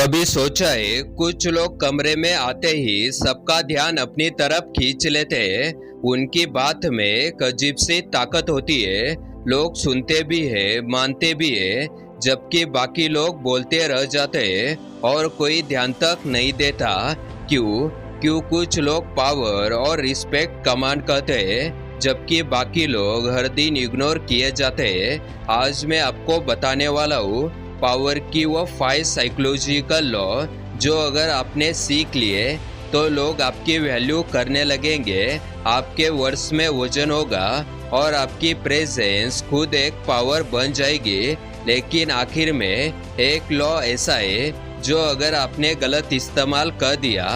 कभी सोचा है कुछ लोग कमरे में आते ही सबका ध्यान अपनी तरफ खींच लेते हैं। उनकी बात में एक अजीब सी ताकत होती है। लोग सुनते भी है, मानते भी है, जबकि बाकी लोग बोलते रह जाते हैं और कोई ध्यान तक नहीं देता। क्यों? क्यों कुछ लोग पावर और रिस्पेक्ट कमांड करते हैं जबकि बाकी लोग हर दिन इग्नोर किए जाते हैं। आज मैं आपको बताने वाला हूँ पावर की वो 5 साइकोलॉजिकल लॉ जो अगर आपने सीख लिए तो लोग आपकी वैल्यू करने लगेंगे, आपके वर्ड्स में वजन होगा और आपकी प्रेजेंस खुद एक पावर बन जाएगी। लेकिन आखिर में एक लॉ ऐसा है जो अगर आपने गलत इस्तेमाल कर दिया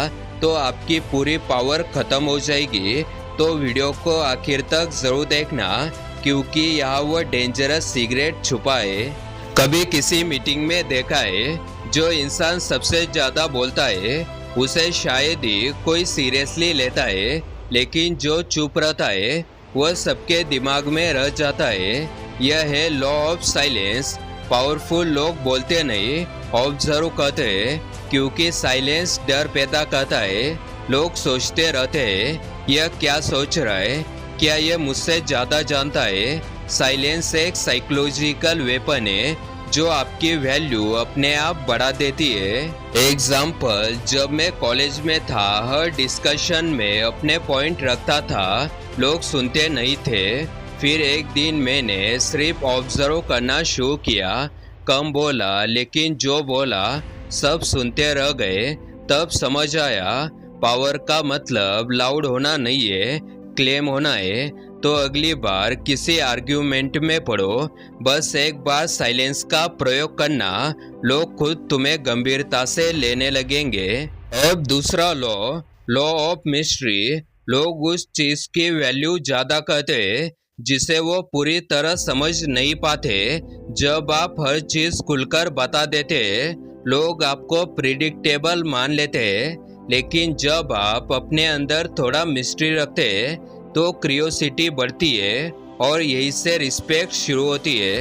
तो आपकी पूरी पावर खत्म हो जाएगी। तो वीडियो को आखिर तक जरूर देखना क्योंकि यहाँ वो डेंजरस सीक्रेट छुपा है। कभी किसी मीटिंग में देखा है जो इंसान सबसे ज्यादा बोलता है उसे शायद ही कोई सीरियसली लेता है, लेकिन जो चुप रहता है वह सबके दिमाग में रह जाता है। यह है लॉ ऑफ साइलेंस। पावरफुल लोग बोलते नहीं, ऑब्जर्व करते हैं क्योंकि साइलेंस डर पैदा करता है। लोग सोचते रहते हैं यह क्या सोच रहा है, क्या यह मुझसे ज्यादा जानता है। साइलेंस एक साइकोलॉजिकल वेपन है जो आपकी वैल्यू अपने आप बढ़ा देती है। एग्जाम्पल, जब मैं कॉलेज में था हर डिस्कशन में अपने पॉइंट रखता था, लोग सुनते नहीं थे। फिर एक दिन मैंने सिर्फ ऑब्जर्व करना शुरू किया, कम बोला लेकिन जो बोला सब सुनते रह गए। तब समझ आया पावर का मतलब लाउड होना नहीं है, क्लेम होना है। तो अगली बार किसी आर्ग्यूमेंट में पड़ो, बस एक बार साइलेंस का प्रयोग करना, लोग खुद तुम्हें गंभीरता से लेने लगेंगे। अब दूसरा लॉ ऑफ मिस्ट्री। लोग उस चीज की वैल्यू ज्यादा करते हैं जिसे वो पूरी तरह समझ नहीं पाते। जब आप हर चीज खुलकर बता देते लोग आपको प्रिडिक्टेबल मान लेते हैं, लेकिन जब आप अपने अंदर थोड़ा मिस्ट्री रखते तो क्रियोसिटी बढ़ती है और यही से रिस्पेक्ट शुरू होती है।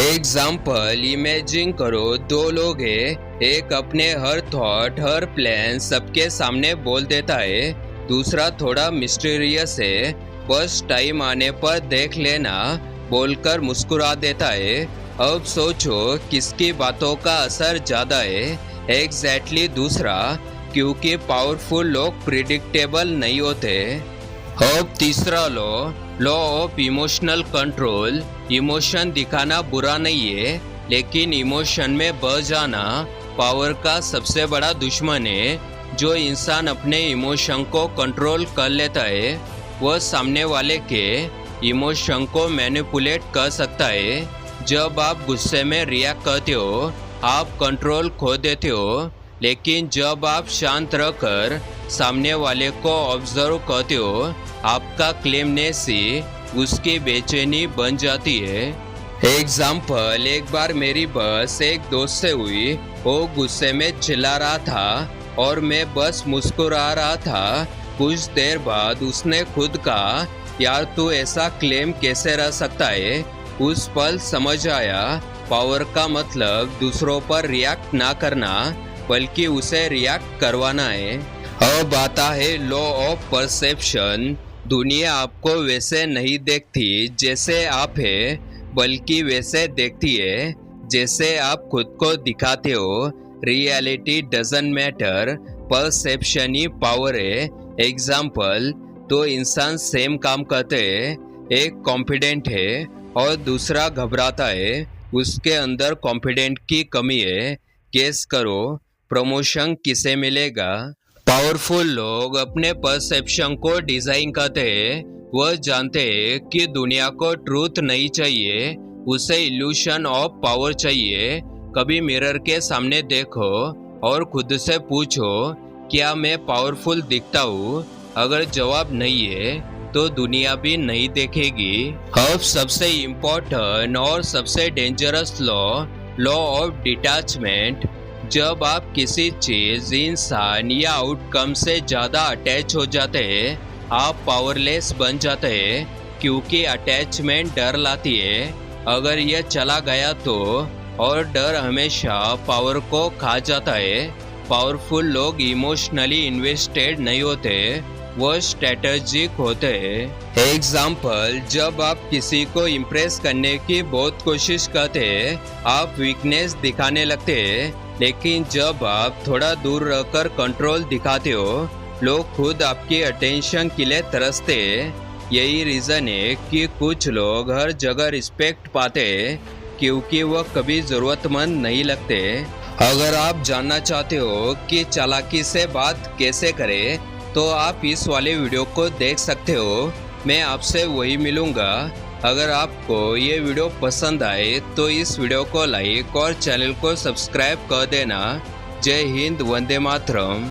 एग्जाम्पल, इमेजिन करो दो लोग हैं, एक अपने हर थॉट हर प्लान सबके सामने बोल देता है, दूसरा थोड़ा मिस्टीरियस है, बस टाइम आने पर देख लेना बोलकर मुस्कुरा देता है। अब सोचो किसकी बातों का असर ज्यादा है। एग्जैक्टली दूसरा, क्योंकि पावरफुल लोग प्रिडिक्टेबल नहीं होते। अब तीसरा law of emotional control. Emotion दिखाना बुरा नहीं है, लेकिन इमोशन में बह जाना पावर का सबसे बड़ा दुश्मन है। जो इंसान अपने इमोशन को कंट्रोल कर लेता है वह सामने वाले के इमोशन को मैनिपुलेट कर सकता है। जब आप गुस्से में रिएक्ट करते हो आप कंट्रोल खो देते हो, लेकिन जब आप शांत रहकर सामने वाले को ऑब्जर्व करते हो आपका क्लेमनेस ही उसकी बेचैनी बन जाती है। एग्जाम्पल, एक बार मेरी बस एक दोस्त से हुई, वो गुस्से में चिल्ला रहा था और मैं बस मुस्कुरा रहा था। कुछ देर बाद उसने खुद कहा, यार तू ऐसा क्लेम कैसे रह सकता है। उस पल समझ आया पावर का मतलब दूसरों पर रिएक्ट ना करना बल्कि उसे रिएक्ट करवाना है। अब आता है लॉ ऑफ परसेप्शन। दुनिया आपको वैसे नहीं देखती जैसे आप है, बल्कि वैसे देखती है जैसे आप खुद को दिखाते हो। Reality doesn't matter, perception he power है। एग्जाम्पल, दो इंसान सेम काम करते हैं, एक कॉन्फिडेंट है और दूसरा घबराता है। उसके अंदर कॉन्फिडेंट की कमी है। गेस करो प्रमोशन किसे मिलेगा। पावरफुल लोग अपने परसेप्शन को डिजाइन करते हैं। वह जानते हैं कि दुनिया को ट्रूथ नहीं चाहिए, उसे इल्यूशन ऑफ पावर चाहिए। कभी मिरर के सामने देखो और खुद से पूछो, क्या मैं पावरफुल दिखता हूँ? अगर जवाब नहीं है तो दुनिया भी नहीं देखेगी। अब सबसे इम्पोर्टेंट और सबसे डेंजरस लॉ ऑफ डिटैचमेंट। जब आप किसी चीज, इंसान या आउटकम से ज्यादा अटैच हो जाते हैं आप पावरलेस बन जाते हैं, क्योंकि अटैचमेंट डर लाती है। अगर यह चला गया तो और डर हमेशा पावर को खा जाता है। पावरफुल लोग इमोशनली इन्वेस्टेड नहीं होते, वो स्ट्रेटेजिक होते हैं। एग्जाम्पल, जब आप किसी को इम्प्रेस करने की बहुत कोशिश करते हैं, आप वीकनेस दिखाने लगते हैं, लेकिन जब आप थोड़ा दूर रहकर कंट्रोल दिखाते हो, लोग खुद आपकी अटेंशन के लिए तरसते हैं। यही रीजन है कि कुछ लोग हर जगह रिस्पेक्ट पाते हैं, क्योंकि वो कभी जरूरतमंद नहीं लगते। अगर आप जानना चाहते हो कि चालाकी से बात कैसे करें, तो आप इस वाले वीडियो को देख सकते हो। मैं आपसे वही मिलूंगा। अगर आपको ये वीडियो पसंद आए तो इस वीडियो को लाइक और चैनल को सब्सक्राइब कर देना। जय हिंद, वंदे मातरम।